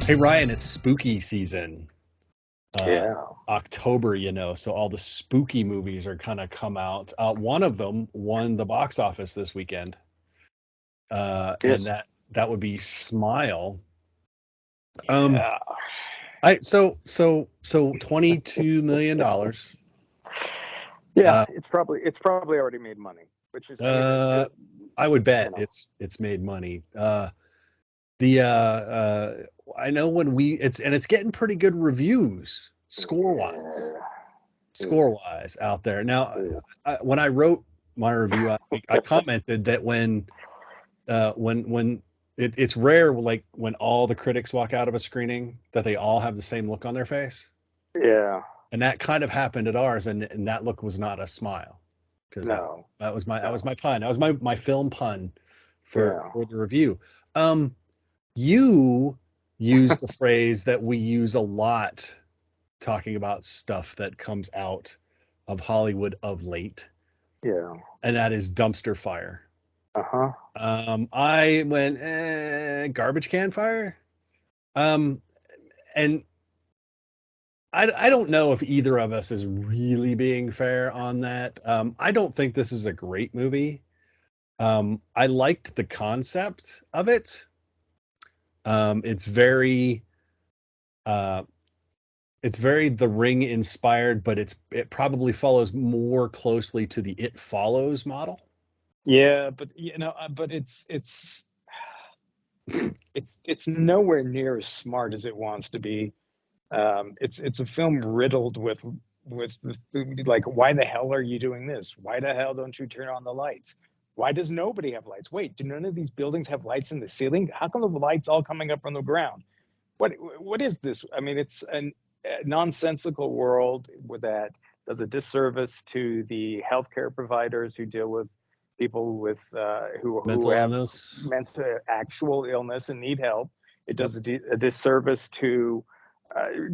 Hey Ryan, it's spooky season. Uh, Yeah. October, so all the spooky movies are kind of come out. One of them won the box office this weekend, and Yes. that would be Smile. Um, Yeah. I so $22 million. Yeah. Uh, It's probably already made money, which is, I mean, uh, I would you bet know, it's made money. The I know when we it's getting pretty good reviews yeah, yeah, score wise out there. Now, yeah. when I wrote my review, I commented that when it's rare, like when all the critics walk out of a screening, that they all have the same look on their face, Yeah. and that kind of happened at ours, and that look was not a smile, because No. that was No. my pun, that was my film pun Yeah. for the review. Um, you used the phrase that we use a lot talking about stuff that comes out of Hollywood of late, Yeah. and that is dumpster fire. Uh-huh. I went garbage can fire. Um, and I don't know if either of us is really being fair on that. I don't think this is a great movie. I liked the concept of it. It's uh, very The Ring inspired, but it probably follows more closely to the It Follows model. Yeah, but but it's nowhere near as smart as it wants to be. It's a film riddled with like, why the hell are you doing this? Why the hell don't you turn on the lights? Why does nobody have lights? Wait, do none of these buildings have lights in the ceiling? How come the lights all coming up from the ground? What is this? I mean, it's a nonsensical world that does a disservice to the healthcare providers who deal with people with who Mental have illness. mental actual illness and need help. It Yep. does a disservice to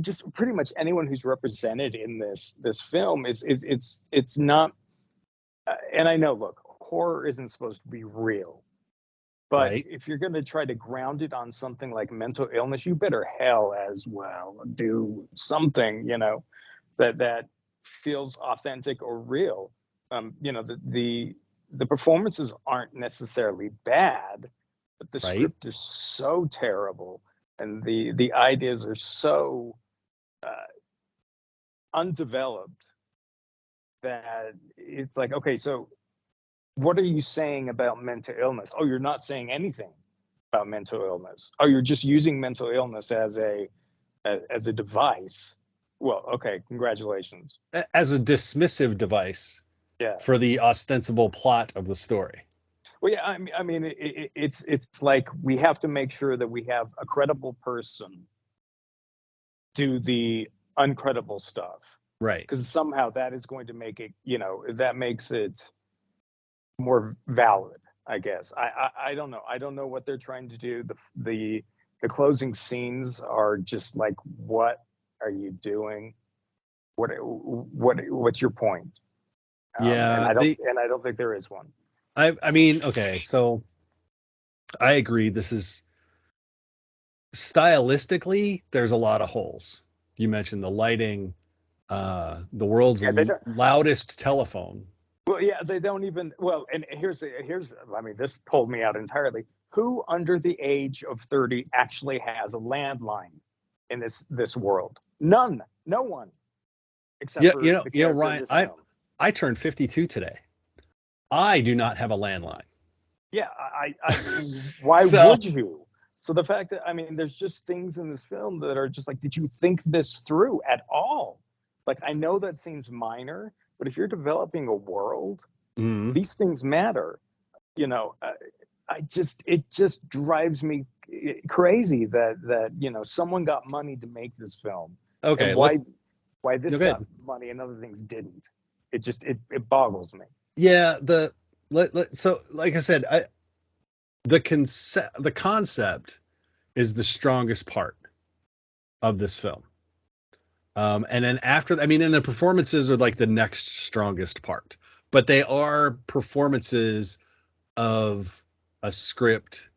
just pretty much anyone who's represented in this film. Is It's not. And I know, look, horror isn't supposed to be real, but Right. if you're going to try to ground it on something like mental illness, you better hell as well do something, that feels authentic or real. The performances aren't necessarily bad, but the Right. script is so terrible, and the ideas are so uh, undeveloped that it's like, okay, so what are you saying about mental illness? Oh, you're not saying anything about mental illness. Oh, you're just using mental illness as a device. Well, okay, congratulations. As a dismissive device Yeah. for the ostensible plot of the story. Well, yeah. I mean, it's like we have to make sure that we have a credible person do the uncredible stuff, Right. because somehow that is going to make it. That makes it more valid, I guess. I don't know. I don't know what they're trying to do. The closing scenes are just like, what are you doing? What's your point? And Yeah. I don't think there is one. I mean, okay, so I agree. This is stylistically, there's a lot of holes. You mentioned the lighting, the world's Yeah, they don't. loudest telephone. Well, yeah, they don't even. Well, and here's. I mean, this pulled me out entirely. Who under the age of 30 actually has a landline in this world? None. No one, except Yeah, for the character in Ryan, this film. I turned 52 today. I do not have a landline. Yeah, why So, would you? So the fact that, I mean, there's just things in this film that are just like, did you think this through at all? Like, I know that seems minor, but if you're developing a world, mm, these things matter. You know, it just drives me crazy that someone got money to make this film, and okay, why this okay. got money and other things didn't. It boggles me. Yeah, so like I said, the concept is the strongest part of this film. And then after, I mean, and the performances are like the next strongest part, but they are performances of a script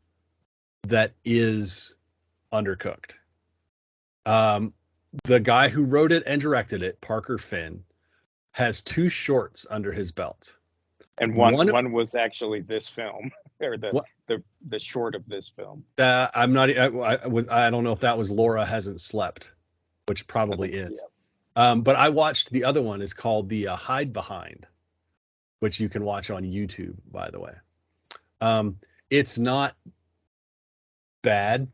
that is undercooked. Um, the guy who wrote it and directed it, Parker Finn, has 2 shorts under his belt. And One, one was actually this film, or what the short of this film. I'm not. I don't know if that was Laura Hasn't Slept, which I probably think, yeah. is. But I watched the other one. Is called the Hide Behind, which you can watch on YouTube, by the way. It's not bad,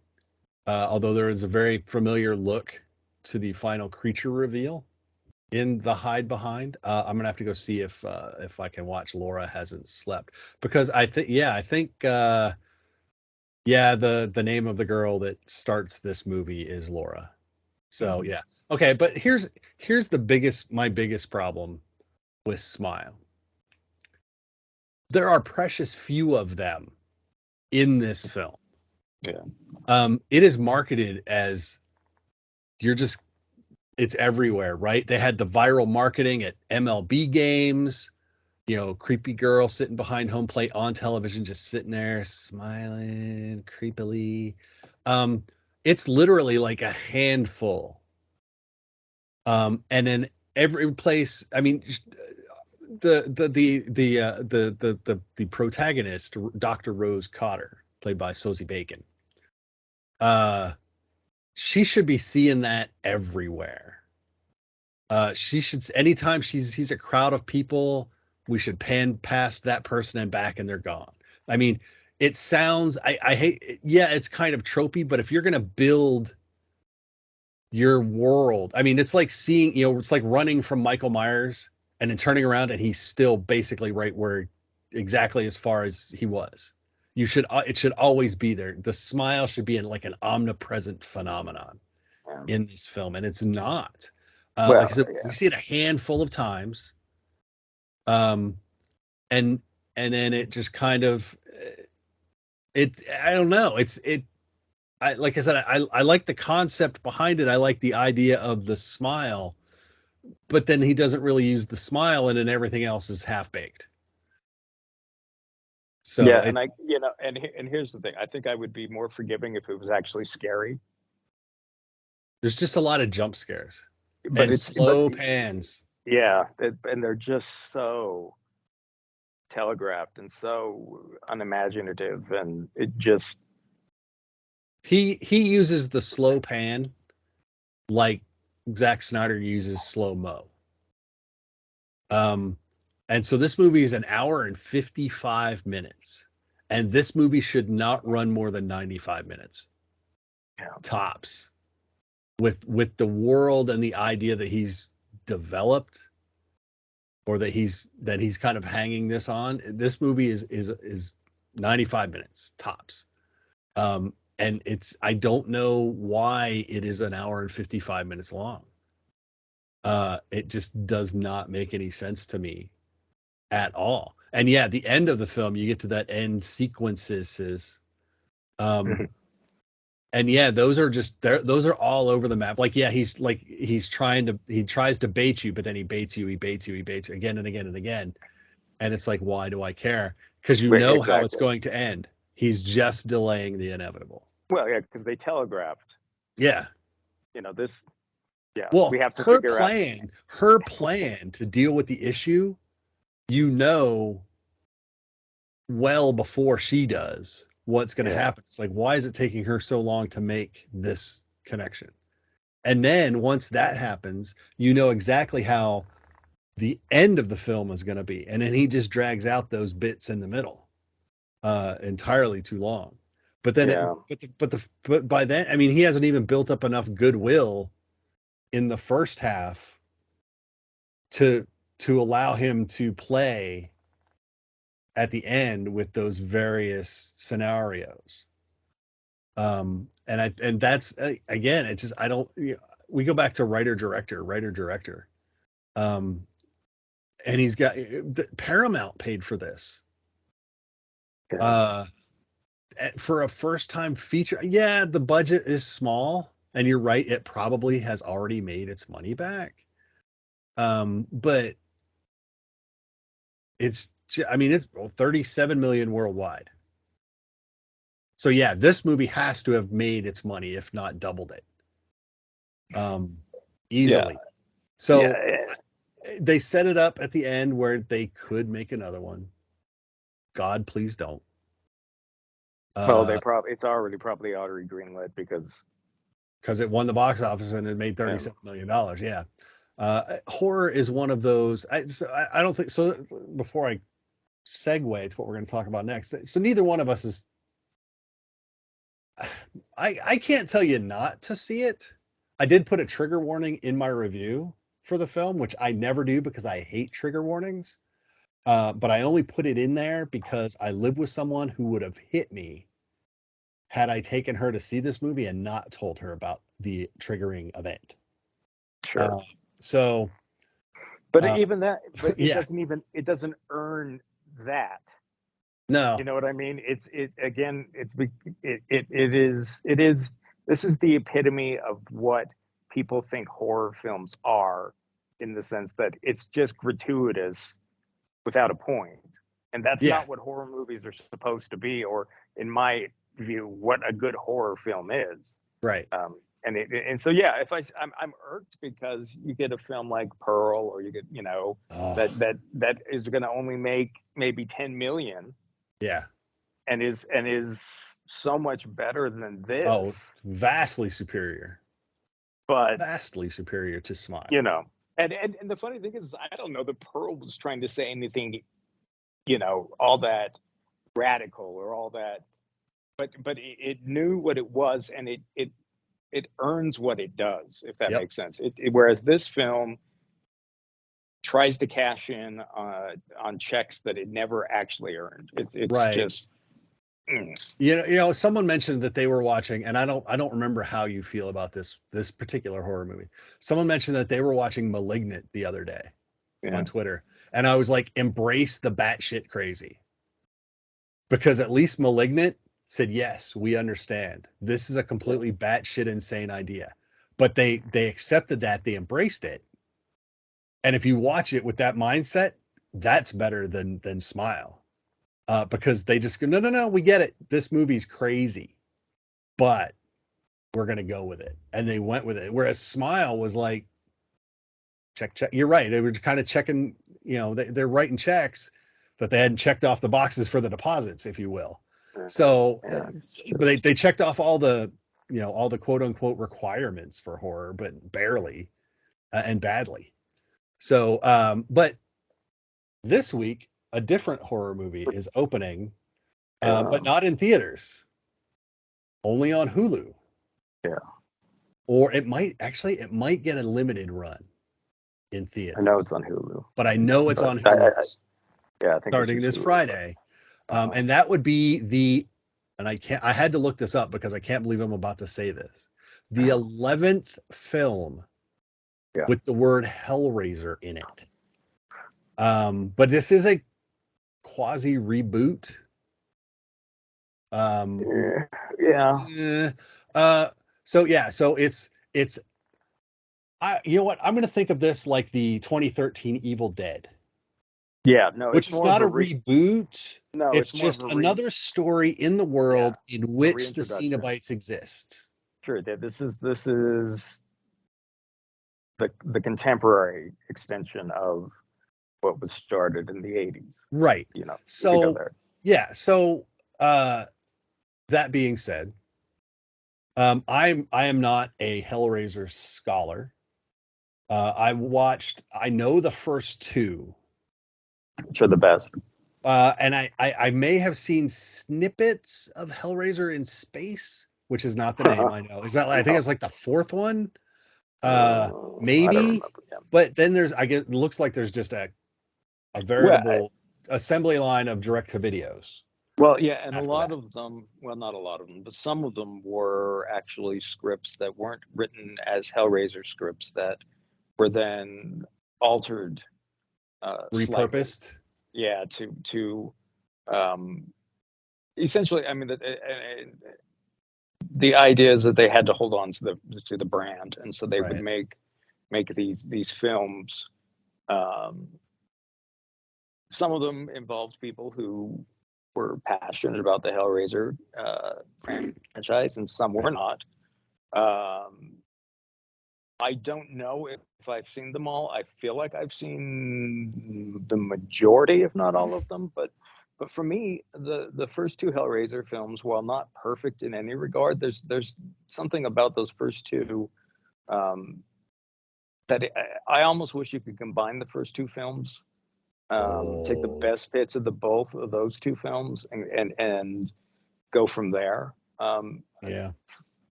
although there is a very familiar look to the final creature reveal in the Hide Behind. I'm gonna have to go see if I can watch Laura Hasn't Slept, because I think the name of the girl that starts this movie is Laura. So Mhm. yeah. Okay, but here's my biggest problem with Smile. There are precious few of them in this film. Yeah. It is marketed as you're just it's everywhere, right? They had the viral marketing at MLB games, creepy girl sitting behind home plate on television, just sitting there smiling creepily. Um, it's literally like a handful. And then every place, I mean, the protagonist, Dr. Rose Cotter, played by Sosie Bacon. Uh, she should be seeing that everywhere. She should anytime she sees a crowd of people, we should pan past that person and back, and they're gone. I mean, it sounds I hate yeah, it's kind of tropey, but if you're gonna build your world, I mean, it's like seeing, it's like running from Michael Myers and then turning around and he's still basically right where exactly as far as he was. It should always be there. The smile should be in like an omnipresent phenomenon Yeah. in this film, and it's not. Like I Well, said, we yeah. see it a handful of times, um, and then it just kind of it. I don't know. Like I said, I like the concept behind it. I like the idea of the smile, but then he doesn't really use the smile, and then everything else is half baked. So Yeah, and it and here's the thing. I think I would be more forgiving if it was actually scary. there's just a lot of jump scares But and it's but slow pans. yeah, and they're just so telegraphed and so unimaginative, and it just He uses the slow pan like Zack Snyder uses slow mo. Um, and so this movie is an hour and 55 minutes. And this movie should not run more than 95 minutes yeah. tops. With the world and the idea that he's developed, or that he's kind of hanging this on, this movie is 95 minutes tops. And I don't know why it is an hour and 55 minutes long. It just does not make any sense to me at all. And yeah, the end of the film, you get to that end sequences. Um, and yeah, those are just there. Those are all over the map. Like, yeah, he tries to bait you, but then he baits you, he baits you again and again and again. And it's like, why do I care? Because you Right, know how it's exactly. going to end. He's just delaying the inevitable. Well, yeah, because they telegraphed, Yeah. this. Yeah, we Well, have to figure out. her plan to deal with the issue, you know, well before she does what's going to Yeah, happen. It's like, why is it taking her so long to make this connection? And then once that happens, you know exactly how the end of the film is going to be. And then he just drags out those bits in the middle entirely too long. But then, yeah, but by then, I mean, he hasn't even built up enough goodwill in the first half to allow him to play at the end with those various scenarios. And that's again, it's just I don't. We go back to writer director. Um, and he's got Paramount paid for this. yeah, Uh, for a first time feature, yeah, the budget is small, and you're right, it probably has already made its money back. But I mean, it's 37 million worldwide. So yeah, this movie has to have made its money, if not doubled it. Easily. Yeah. So Yeah. they set it up at the end where they could make another one. God, please don't. Well, they Uh, probably it's already greenlit because it won the box office and it made $37 million. Yeah. Horror is one of those. I don't think so. Before I segue to what we're going to talk about next, so neither one of us is. I can't tell you not to see it. I did put a trigger warning in my review for the film, which I never do because I hate trigger warnings. But I only put it in there because I live with someone who would have hit me had I taken her to see this movie and not told her about the triggering event. sure. Uh, so, But uh, even that, but yeah, it doesn't earn that. no, You know what I mean? It again. It is. This is the epitome of what people think horror films are, in the sense that it's just gratuitous without a point, and that's yeah, not what horror movies are supposed to be, or in my view, what a good horror film is. right. And so yeah, if I'm irked because you get a film like Pearl, or you get Oh, that is going to only make maybe 10 million, yeah. and is so much better than this, Oh, vastly superior. but Vastly superior to you Smile. know, and the funny thing is, I don't know that Pearl was trying to say anything, all that radical or all that, but it knew what it was, and it earns what it does, if that Yep. makes sense. Whereas this film tries to cash in on checks that it never actually earned. It's Right. just mm, Someone mentioned that they were watching, and I don't remember how you feel about this particular horror movie. Someone mentioned that they were watching *Malignant* the other day yeah, on Twitter, and I was like, embrace the batshit crazy, because at least *Malignant* said, yes, we understand. This is a yeah, completely batshit insane idea, but they accepted that, they embraced it, and if you watch it with that mindset, that's better than *Smile*, because they just go, no, no, no, we get it. This movie's crazy, but we're gonna go with it, and they went with it. Whereas *Smile* was like, check, check. You're right. They were kind of checking. They're writing checks that they hadn't checked off the boxes for the deposits, if you will. So, yeah. It's but they just they checked off all the quote unquote requirements for horror, but barely, and badly. So, but this week a different horror movie is opening, yeah, but not in theaters, only on Hulu, yeah. or it might get a limited run in I know theaters, it's on Hulu, but I know it's but on Hulu yeah, I think this starting is this Hulu. Friday. Uh, And that would be and I had to look this up because I can't believe I'm about to say this, the uh, 11th film yeah, with the word Hellraiser in it. But this is a quasi reboot. Um, yeah, yeah, eh, so yeah, so it's you know what? I'm going to think of this like the 2013 Evil Dead, yeah. No, which it's is more of not a a reboot. no, It's it's more of just a another story in the yeah, world in a which the reintroduction. Cenobites exist. Sure, this is the contemporary extension of what was started in the 80s. Right. You could go So, there. yeah. So, that being said, I am not a Hellraiser scholar. I know the first two, Which are the best. and I may have seen snippets of Hellraiser in Space, which is not the name I know. Is that, I think No, it's like the fourth one, I don't maybe. remember them. But then I guess it looks like there's just a Well, veritable assembly line of direct to videos well, yeah, and a after lot that. of them, well, not a lot of them, but some of them were actually scripts that weren't written as Hellraiser scripts that were then altered slightly. Repurposed. Yeah, to um, essentially, I mean, the idea is that they had to hold on to the brand, and so they would Right. make these films. Um, some of them involved people who were passionate about the Hellraiser franchise, and some were Right. not. Um, I don't know if I've seen them all. I feel like I've seen the majority, if not all of them. But for me, the first two Hellraiser films, while not perfect in any regard, there's something about those first two um, that I almost wish you could combine the first two films, take the Oh, best bits of the both of those two films, and go from there. yeah.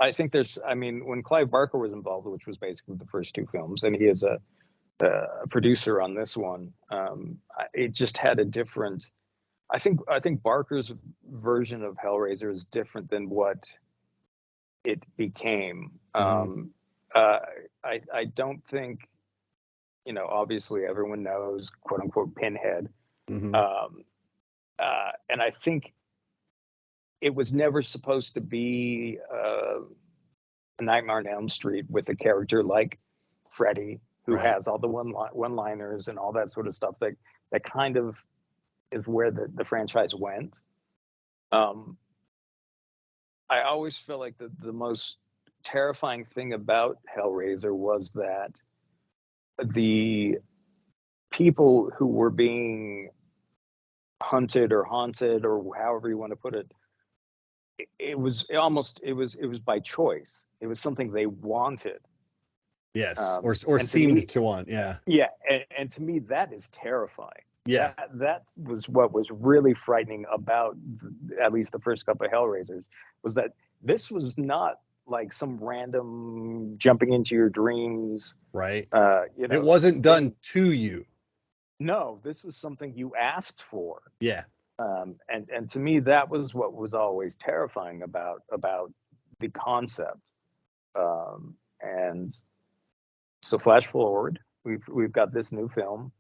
I think I mean, when Clive Barker was involved, which was basically the first two films, and he is a producer on this one, it just had a different. I think Barker's version of Hellraiser is different than what it became. Hmm. Uh, I don't think, obviously everyone knows quote unquote Pinhead, Hmm. um, and I think it was never supposed to be Nightmare on Elm Street with a character like Freddy, who Right. has all the one-liners and all that sort of stuff. That kind of is where the franchise went. Um, I always feel like the most terrifying thing about Hellraiser was that the people who were being hunted or haunted or however you want to put it, it was by choice. It was something they wanted. Yes. Or And to seemed me, to want. Yeah. yeah, and to me that is terrifying. Yeah. That was what was really frightening about at least the first couple of Hellraisers, was that this was not like some random jumping into your dreams, Right. It wasn't done thing. to you. No, this was something you asked for. Yeah. And to me that was what was always terrifying about the concept. And so flash forward, we've got this new film,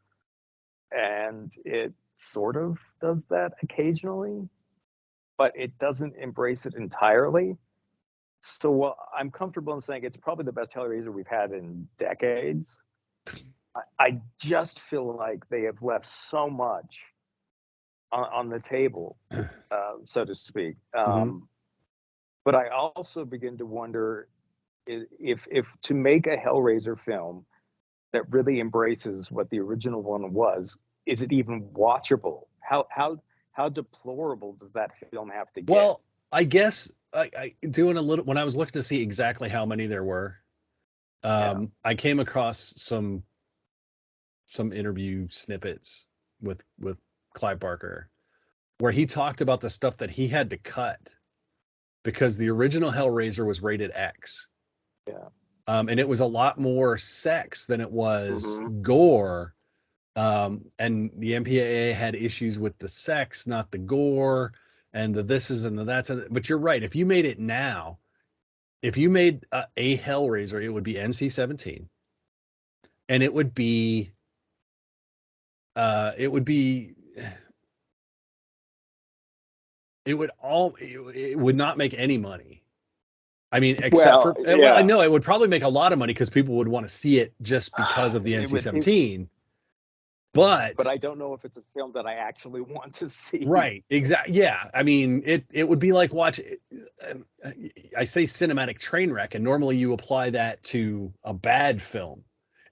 and it sort of does that occasionally, but it doesn't embrace it entirely. So I'm comfortable in saying it's probably the best Hellraiser we've had in decades. I just feel like they have left so much on the table, so to speak. Hmm. But I also begin to wonder if to make a Hellraiser film that really embraces what the original one was, is it even watchable? How deplorable does that film have to get? Well, I guess I doing a little when I was looking to see exactly how many there were. Yeah, I came across some interview snippets with Clive Barker where he talked about the stuff that he had to cut because the original Hellraiser was rated X. yeah. And it was a lot more sex than it was Hmm. gore. And the MPAA had issues with the sex, not the gore, and the thises and the that's. But you're right. If you made it now, if you made a Hellraiser, it would be NC-17, and it would be, it would not make any money. I mean, except Well, for, well, I yeah. know it would probably make a lot of money because people would want to see it just because of the It would, NC-17. but But I don't know if it's a film that I actually want to see. right, exactly. Yeah, I mean, it would be like watch. I say cinematic train wreck, and normally you apply that to a bad film.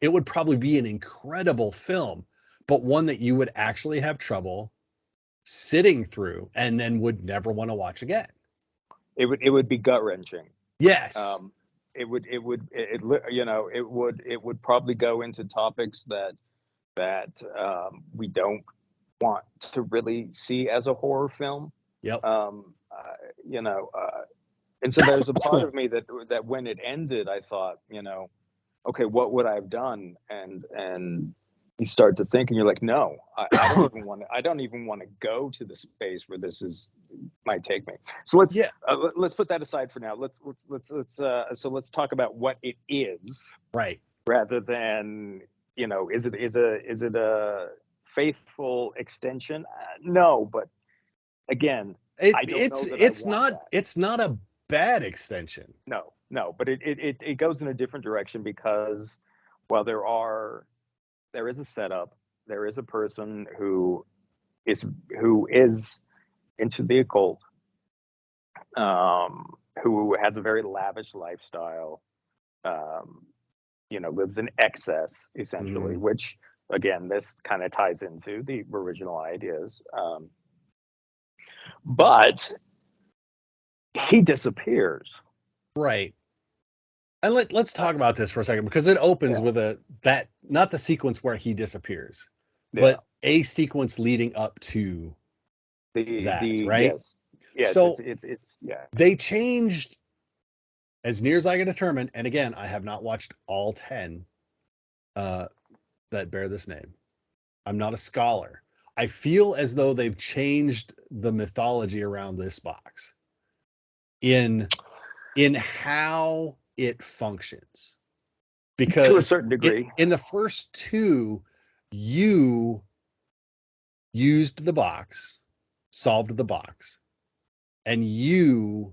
It would probably be an incredible film, but one that you would actually have trouble sitting through, and then would never want to watch again. It would be gut wrenching. Yes. Um, it would probably go into topics that we don't want to really see as a horror film. Yep. Um, uh, you know, and so there's a part of me that when it ended, I thought, okay, what would I have done? And you start to think, and you're like, no, I don't even want to. I don't even want to go to the space where this is might take me. So Yeah. let's put that aside for now. Let's talk about what it is, Right. rather than, is it a faithful extension? No, but again, It I don't know it's that I it's want not that. it's not a bad extension. No, no, but it goes in a different direction, because while there is a setup, there is a person who is into the occult, who has a very lavish lifestyle, um, lives in excess, essentially, Mhm. which, again, this kind of ties into the original ideas. But he disappears. Right. And let's talk about this for a second, because it opens Yeah, with that not the sequence where he disappears, yeah. but a sequence leading up to that, right? Yes, yes. So It's yeah, they changed, as near as I can determine, and again, I have not watched all 10 uh, that bear this name. I'm not a scholar. I feel as though they've changed the mythology around this box in how it functions, to a because certain degree. in the first two, you used the box, solved the box, and you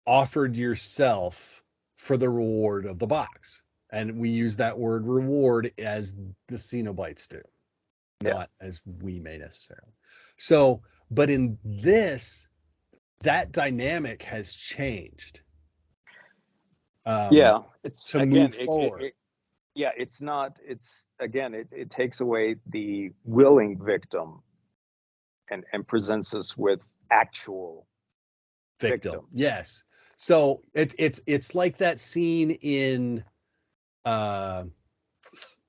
offered yourself for the reward of the box. And we use that word reward as the Cenobites do, Yeah, not as we may necessarily. So, but in this, that dynamic has changed um, yeah. It's to move again, forward. yeah. It's not. It's again. It takes away the willing victim and presents us with actual Victim, victims. yes. So it's like that scene uh,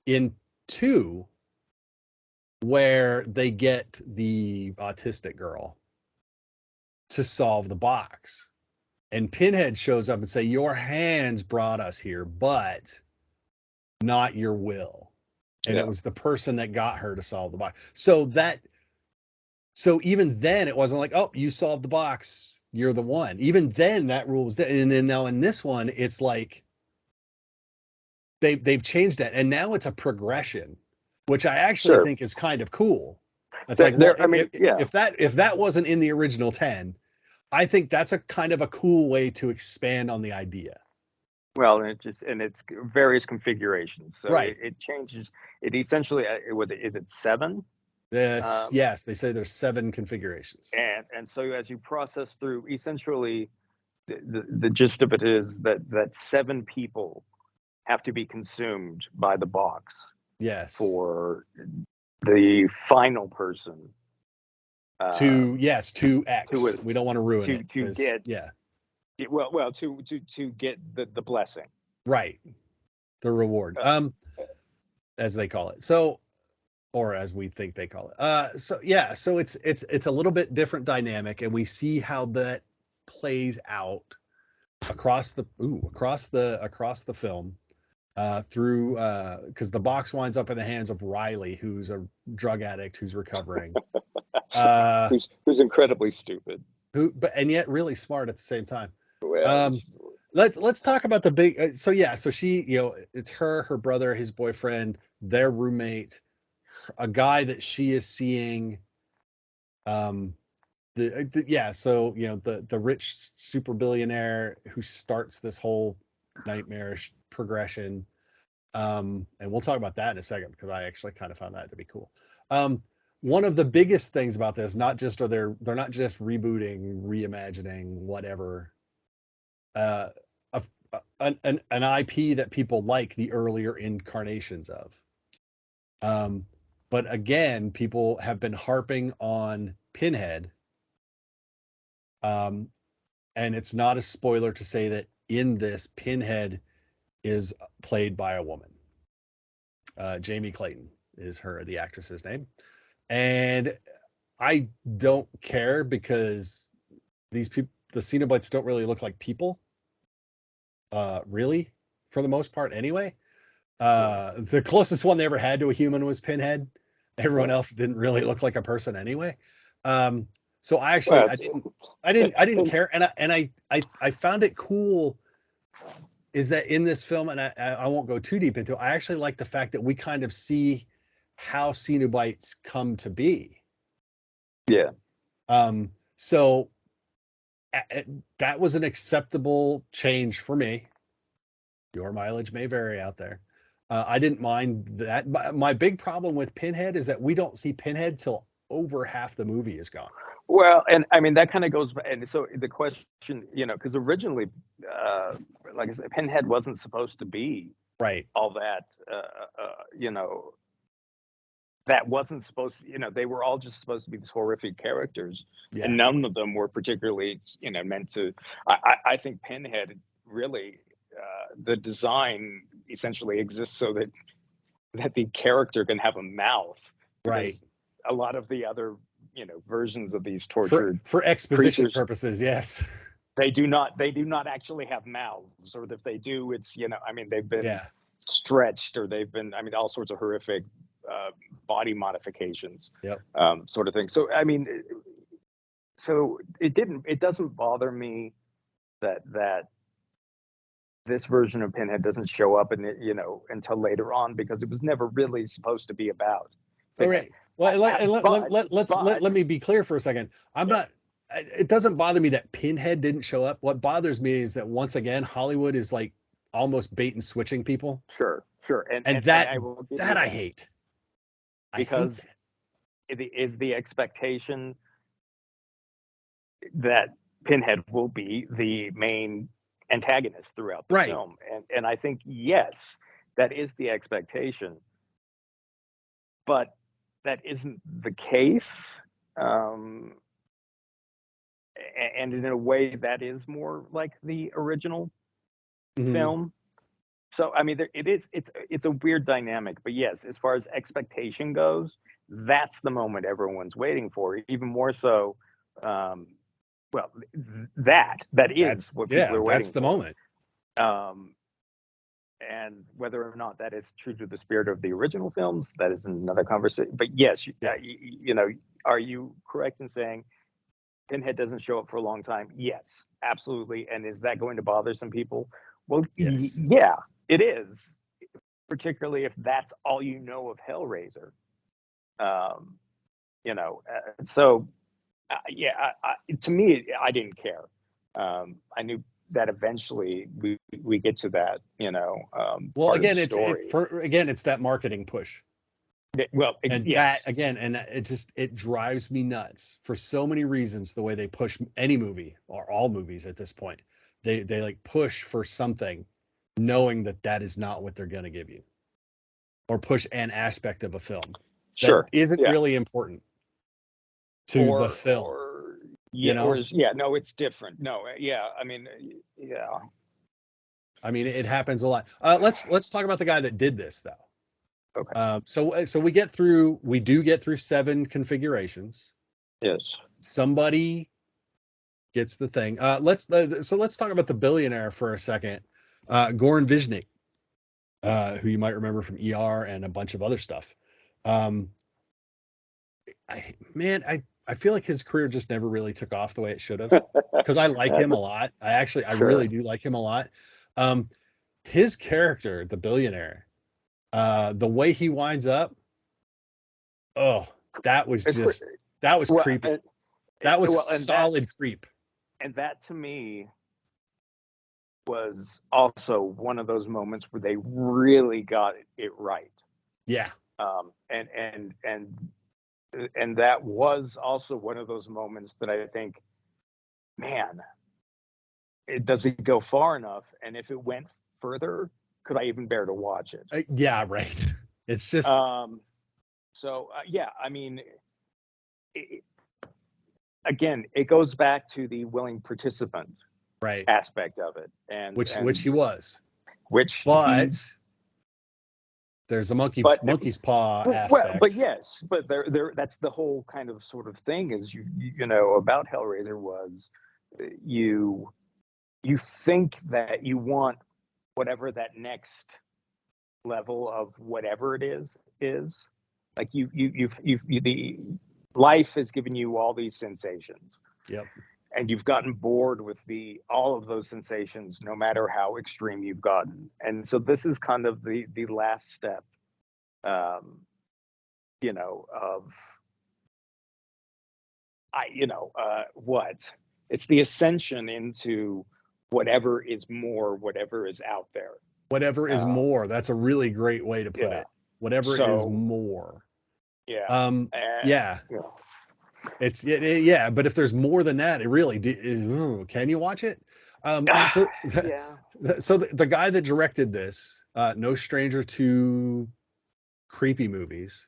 in two where they get the autistic girl to solve the box, and Pinhead shows up and say, "Your hands brought us here, but not your will." And it Yeah, was the person that got her to solve the box. So even then, it wasn't like, "Oh, you solved the box, you're the one." Even then, that rule was there. And then now in this one, it's like they've changed that, and now it's a progression, which I actually sure. think is kind of cool. It's like, well, There. I mean, yeah. if that wasn't in the original 10, I think that's a kind of a cool way to expand on the idea. Well, and it's various configurations. So Right. it changes. It essentially it was. Is it seven? Yes, Um, yes, they say there's 7 configurations. and so as you process through, essentially, the gist of it is that seven people have to be consumed by the box Yes. for the final person To to X. We don't want to ruin it to because get yeah, to get the blessing. right. The reward. Uh, As they call it. So, or as we think they call it. So yeah, so it's a little bit different dynamic, and we see how that plays out across the film, through because the box winds up in the hands of Riley, who's a drug addict who's recovering. Uh, who's incredibly stupid. who but and yet really smart at the same time. Well, Um, let's talk about the big. So yeah, so she, it's her brother, his boyfriend, their roommate, a guy that she is seeing. Um, yeah, so the rich super billionaire who starts this whole nightmarish progression. And we'll talk about that in a second, because I actually kind of found that to be cool. One of the biggest things about this, not just they're not just rebooting, reimagining, whatever, uh, a, an IP that people like the earlier incarnations of. Um, but again, people have been harping on Pinhead, um, and it's not a spoiler to say that in this, Pinhead is played by a woman. Jamie Clayton is the actress's name, and I don't care, because these people, the Cenobites, don't really look like people, really, for the most part, anyway. yeah, The closest one they ever had to a human was Pinhead. Everyone yeah. else didn't really look like a person anyway. Um, so Well, I it's didn't and care, and I found it cool, is that in this film, and I won't go too deep into it, I actually like the fact that we kind of see how Cenobites come to be. yeah, So that was an acceptable change for me. Your mileage may vary out there. I didn't mind that. My big problem with Pinhead is that we don't see Pinhead till over half the movie is gone. Well, and I mean that kind of goes, and so the question, because originally, uh, like I said, Pinhead wasn't supposed to be Right. all that, you know, that wasn't supposed to, they were all just supposed to be these horrific characters, Yeah. and none of them were particularly, meant to. I think Pinhead really, the design essentially exists so that the character can have a mouth, Right. because a lot of the other, versions of these For tortured for exposition creatures, purposes, yes. they do not actually have mouths, or if they do, it's, I mean, they've been Yeah. stretched, or they've been, I mean, all sorts of horrific uh, body modifications, Yep. sort of thing. So I mean, so it doesn't bother me that this version of Pinhead doesn't show up in it, until later on, because it was never really supposed to be about All Pinhead. right. Well, But let me be clear for a second. I'm yeah, not. It doesn't bother me that Pinhead didn't show up. What bothers me is that once again Hollywood is like almost bait and switching people, sure, and, and and and I will give you that I that, hate. I hate because that. it is the expectation that Pinhead will be the main antagonist throughout the Right. film, and I think, yes, that is the expectation, but that isn't the case. Um, and in a way, that is more like the original Hmm. film. So I mean, it's a weird dynamic, but yes, as far as expectation goes, that's the moment everyone's waiting for. Even more so, um, well, that is what people are That's waiting the for. moment. Um, and whether or not that is true to the spirit of the original films, that is another conversation. But yes, Yeah. are you correct in saying Pinhead doesn't show up for a long time? Yes, absolutely. And is that going to bother some people? Well, Yes. yeah, it is, particularly if that's all you know of Hellraiser. Um, so yeah, to me, I didn't care. I knew that eventually we get to that, Well, part of the again, story. it's that marketing push. Well, And that yes, again, and it drives me nuts for so many reasons. The way they push any movie or all movies at this point, they like push for something, knowing that that is not what they're going to give you, or push an aspect of a film that sure, isn't yeah, really important to the film. or You yeah, know, yeah, no, it's different. No, yeah, I mean, yeah, I mean, it happens a lot. Let's talk about the guy that did this though. okay, So we do get through 7 configurations. yes, Somebody gets the thing. Let's talk about the billionaire for a second. Goran Viznik, who you might remember from ER and a bunch of other stuff. Um, I feel like his career just never really took off the way it should have. Because I like him a lot. I really sure. do like him a lot. Um, his character, the billionaire, the way he winds up, oh, that was It's just that was well, creepy. That was well, solid creep. and that to me was also one of those moments where they really got it right. Yeah. And that was also one of those moments that I think, man, it doesn't go far enough, and if it went further, could I even bear to watch it? Yeah, right. It's just Um, so yeah, I mean, it, again, it goes back to the willing participant right, aspect of it, which he was. which he, But there's a but monkey's paw but aspect. yes, but there that's the whole kind of sort of thing, is about Hellraiser was, you you think that you want whatever that next level of whatever it is, like the life has given you all these sensations, Yep. and you've gotten bored with the all of those sensations, no matter how extreme you've gotten, and so this is kind of the last step, um of, what, it's the ascension into whatever is more, whatever is out there. Whatever is um more. That's a really great way to put yeah, it. Whatever is so more. yeah, Um, and yeah. yeah, Yeah, but if there's more than that, it really can you watch it? So Yeah. so the guy that directed this, no stranger to creepy movies,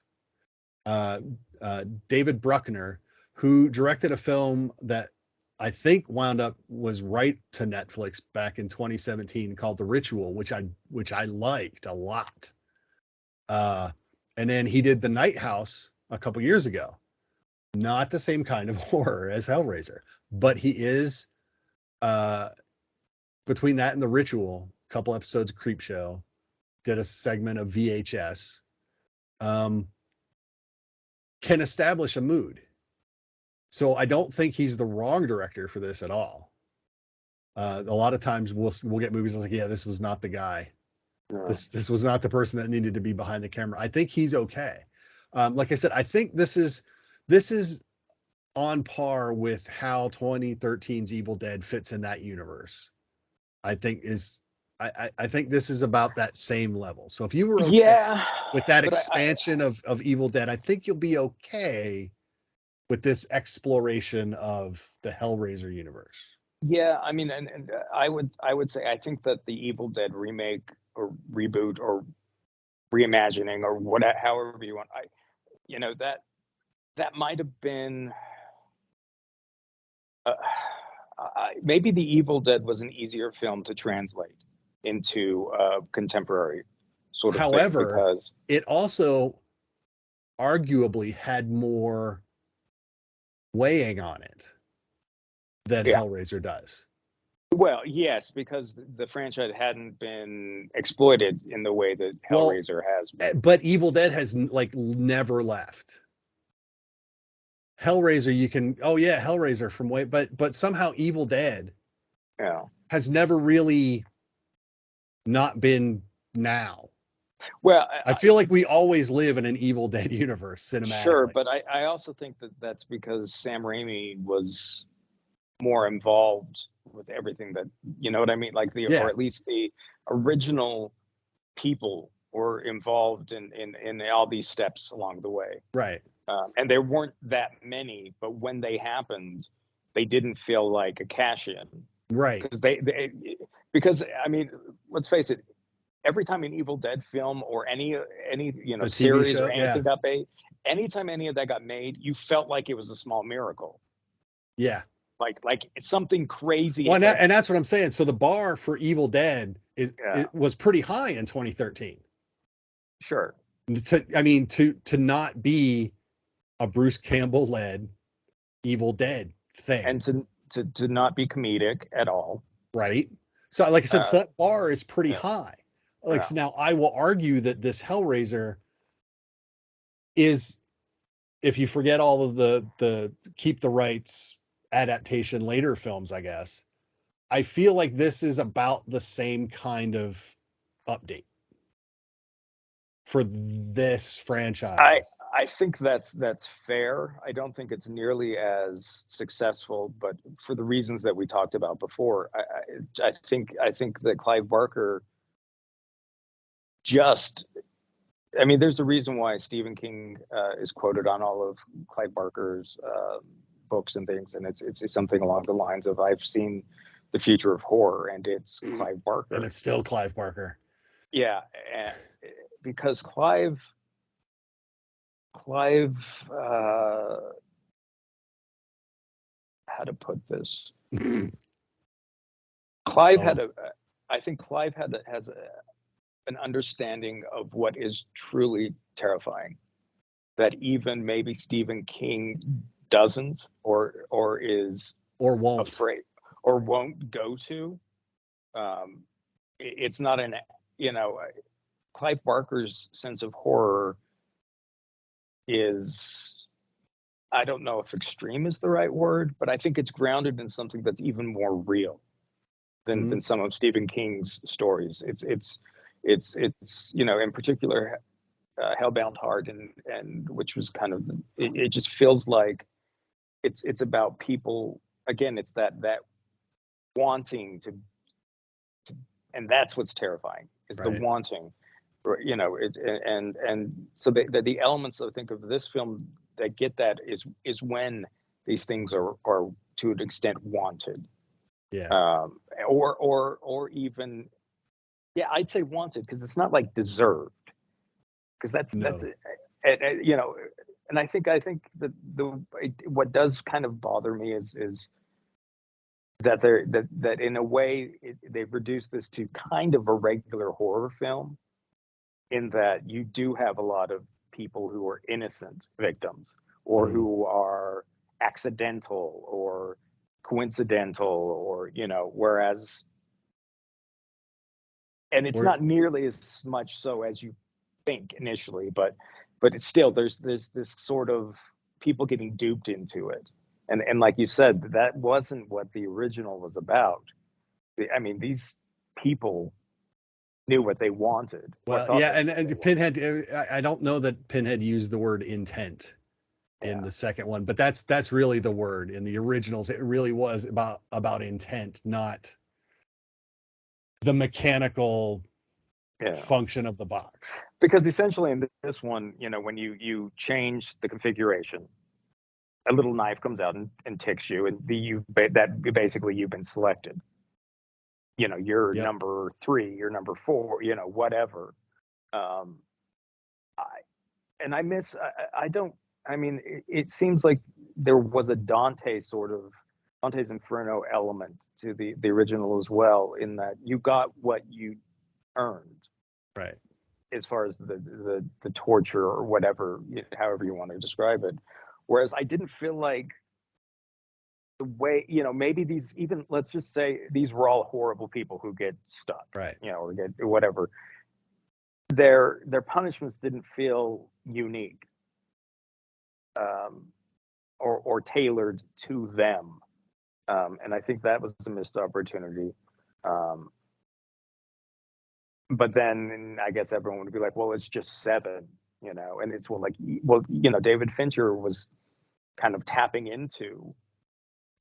uh, David Bruckner, who directed a film that I think was right to Netflix back in 2017 called The Ritual, which I liked a lot. Uh, and then he did The Night House a couple years ago. Not the same kind of horror as Hellraiser, but he is uh, between that and The Ritual, a couple episodes of Creepshow, did a segment of VHS, um, can establish a mood. So I don't think he's the wrong director for this at all. A lot of times we'll get movies like, yeah, this was not the guy. No. This was not the person that needed to be behind the camera. I think he's okay. Like I said, I think this is on par with how 2013's Evil Dead fits in that universe. I think is I think this is about that same level. So if you were okay Yeah, with that but expansion of Evil Dead, I think you'll be okay with this exploration of the Hellraiser universe. yeah, I mean, and I would say I think that the Evil Dead remake or reboot or reimagining or whatever, however you want, that might have been uh, maybe the Evil Dead was an easier film to translate into contemporary sort of thing However, because it also arguably had more weighing on it than yeah. Hellraiser does. Well, yes, because the franchise hadn't been exploited in the way that Well, Hellraiser has been. but Evil Dead has like never left. Hellraiser, you can, oh yeah, Hellraiser from way, but somehow Evil Dead Yeah. has never really not been now. Well, I feel like we always live in an Evil Dead universe sure, cinematically. but I also think that that's because Sam Raimi was more involved with everything that, you know what I mean? Like or Yeah, at least the original people were involved in all these steps along the way. right, And there weren't that many, but when they happened, they didn't feel like a cash in right. because because I mean, let's face it, every time an Evil Dead film or any The TV series or show, yeah, anything got made, anytime any of that got made, you felt like it was a small miracle, yeah. like something crazy Well, had. and that's what I'm saying. So the bar for Evil Dead Yeah, it was pretty high in 2013. sure, I mean, to not be a Bruce Campbell led Evil Dead and thing, to not be comedic at all. right? So, like I said, Uh, so that bar is pretty yeah, high. Like, yeah, so now I will argue that this Hellraiser is, if you forget all of the keep the rights adaptation later films, I guess, I feel like this is about the same kind of update for this I franchise. I think that's fair. I don't think it's nearly as successful, but for the reasons that we talked about before, I think that Clive Barker just I mean, there's a reason why Stephen King is quoted on all of Clive Barker's books and things, and it's something along the lines of "I've seen the future of horror," and it's Clive And Barker. it's still Clive Barker. Yeah, and because Clive, how to put this? Clive had Oh, a, I think Clive has an understanding of what is truly terrifying that even maybe Stephen King doesn't or is or won't. afraid or won't go to. Um, it's not an you know Clive Barker's sense of horror is I don't know if extreme is the right word, but I think it's grounded in something that's even more real Mhm. than some of Stephen King's stories. It's in particular Hellbound Heart and which was kind of it just feels like it's about people again. It's that wanting to and that's what's terrifying is the Right. wanting, and so the elements I think of this film that get that is when these things are to an extent wanted, Yeah. or even, yeah, I'd say wanted, because it's not like deserved, because that's No. you know, and I think that what does kind of bother me is that that in a way they've reduced this to kind of a regular horror film, in that you do have a lot of people who are innocent victims, or Mm. who are accidental or coincidental, or whereas, and it's We're not nearly as much so as you think initially, but it's still, there's this sort of people getting duped into it, and like you said, that wasn't what the original was about. I mean, these people knew what they wanted, or well, thought yeah, they knew what they and wanted. Pinhead. I don't know that Pinhead used the word intent in Yeah, the second one, but that's really the word in the originals. It really was about intent, not the mechanical yeah. function of the box. Because essentially in this one, when you change the configuration, a little knife comes out and ticks you, and basically you've been selected. You're Yep. number 3, you're number 4, whatever. Um, I and I miss. I don't. I mean, it seems like there was a Dante's Inferno element to the original as well, in that you got what you earned, Right. as far as the torture or whatever, however you want to describe it. Whereas I didn't feel like the way, maybe these, even, let's just say these were all horrible people who get stuck, Right. or get whatever. Their punishments didn't feel unique, um, or tailored to them. And I think that was a missed opportunity. Um, but then I guess everyone would be like, well, it's just 7, and it's, David Fincher was kind of tapping into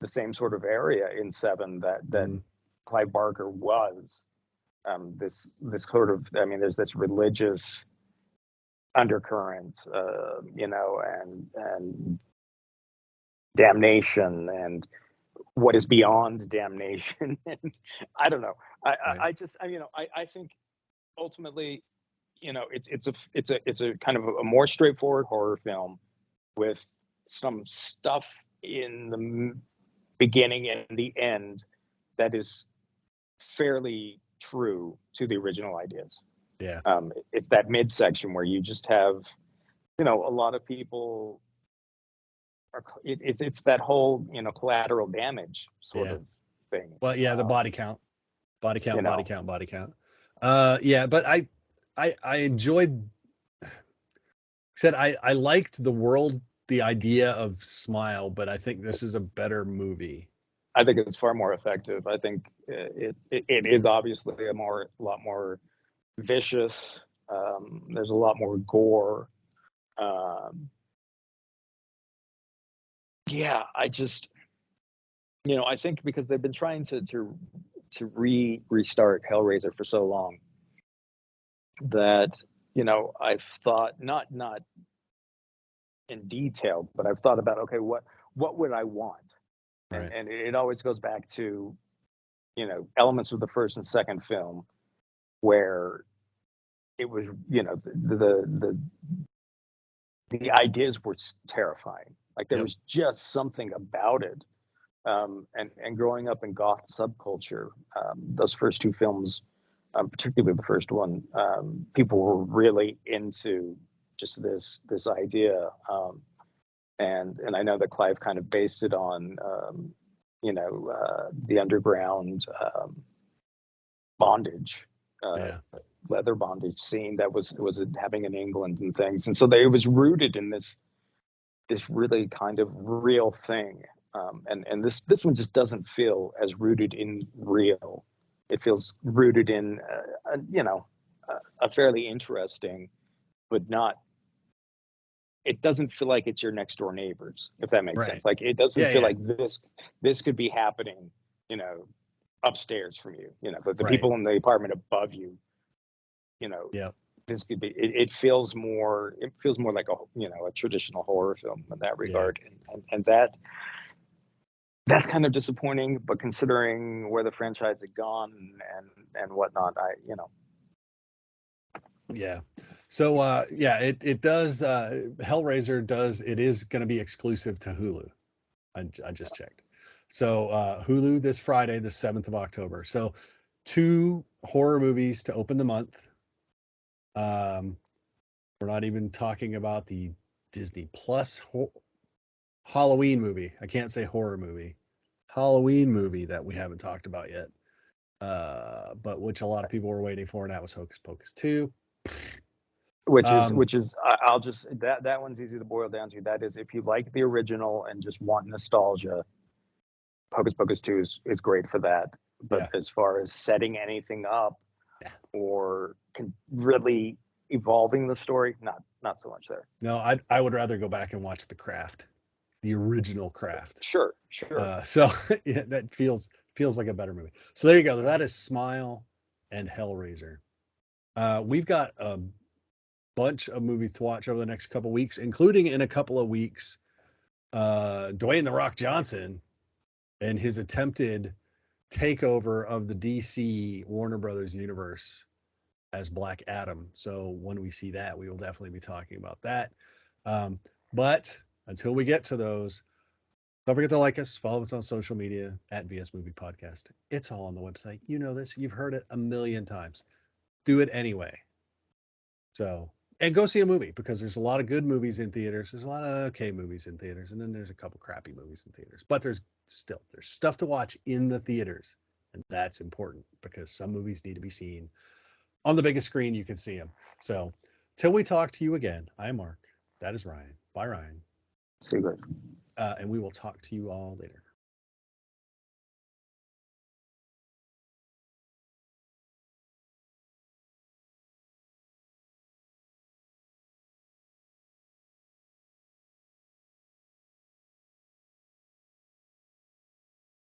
the same sort of area in 7 that Mm. Clive Barker was. This sort of, I mean, there's this religious undercurrent, and damnation, and what is beyond damnation. And I don't know. Right. I just, I think ultimately, it's a kind of a more straightforward horror film with some stuff in the beginning and the end that is fairly true to the original ideas. Yeah. It's that midsection where you just have, a lot of people it's that whole, collateral damage sort Yeah. of thing. Well, yeah, the Um, body count, body you count, body know, count, body count. Yeah, but I enjoyed. Said I liked the world, the idea of Smile, but I think this is a better movie. I think it's far more effective. I think it is obviously a lot more vicious. There's a lot more gore. Um, yeah, I just, I think because they've been trying to restart Hellraiser for so long, that, I've thought, not in detail, but I've thought about, okay, what would I want? And Right. it always goes back to, elements of the first and second film, where it was, the ideas were terrifying. Like there Yep. was just something about it. And growing up in goth subculture, those first 2 films, particularly the first one, people were really into just this idea. And I know that Clive kind of based it on, the underground, bondage, uh, Yeah. leather bondage scene that was happening in England and things. And so it was rooted in this really kind of real thing. And this one just doesn't feel as rooted in real. It feels rooted in, a fairly interesting, but not. It doesn't feel like it's your next door neighbors, if that makes Right. sense. Like it doesn't Yeah. feel Yeah. like this could be happening, you know, upstairs from you. The Right. people in the apartment above you, you know, Yep. this could be. It feels more. It feels more like a traditional horror film in that Yeah. regard, and that's kind of disappointing. But considering where the franchise had gone and whatnot, Yeah. So yeah, it does Hellraiser does it is going to be exclusive to Hulu. I just checked. So Hulu this Friday, the 7th of October. So two horror movies to open the month. Um, we're not even talking about the Disney Plus Halloween movie. I can't say horror movie. Halloween movie that we haven't talked about yet. But which a lot of people were waiting for, and that was Hocus Pocus 2. which is I'll just that one's easy to boil down to. That is, if you like the original and just want nostalgia, Hocus Pocus 2 is great for that. But Yeah. as far as setting anything up Yeah. or really evolving the story, not so much there. No, I would rather go back and watch The Craft, the original Craft. Sure. So yeah, that feels like a better movie. So there you go. That is Smile and Hellraiser. We've got a bunch of movies to watch over the next couple weeks, including in a couple of weeks, Dwayne the Rock Johnson and his attempted takeover of the DC Warner Brothers universe as Black Adam. So when we see that, we will definitely be talking about that. But until we get to those, don't forget to like us, follow us on social media at VS Movie Podcast. It's all on the website. You know this. You've heard it a million times. Do it anyway. So, and go see a movie because there's a lot of good movies in theaters. There's a lot of okay movies in theaters, and then there's a couple crappy movies in theaters. But there's stuff to watch in the theaters, and that's important because some movies need to be seen on the biggest screen you can see them. So, till we talk to you again, I'm Mark. That is Ryan. Bye, Ryan. See you guys. And we will talk to you all later.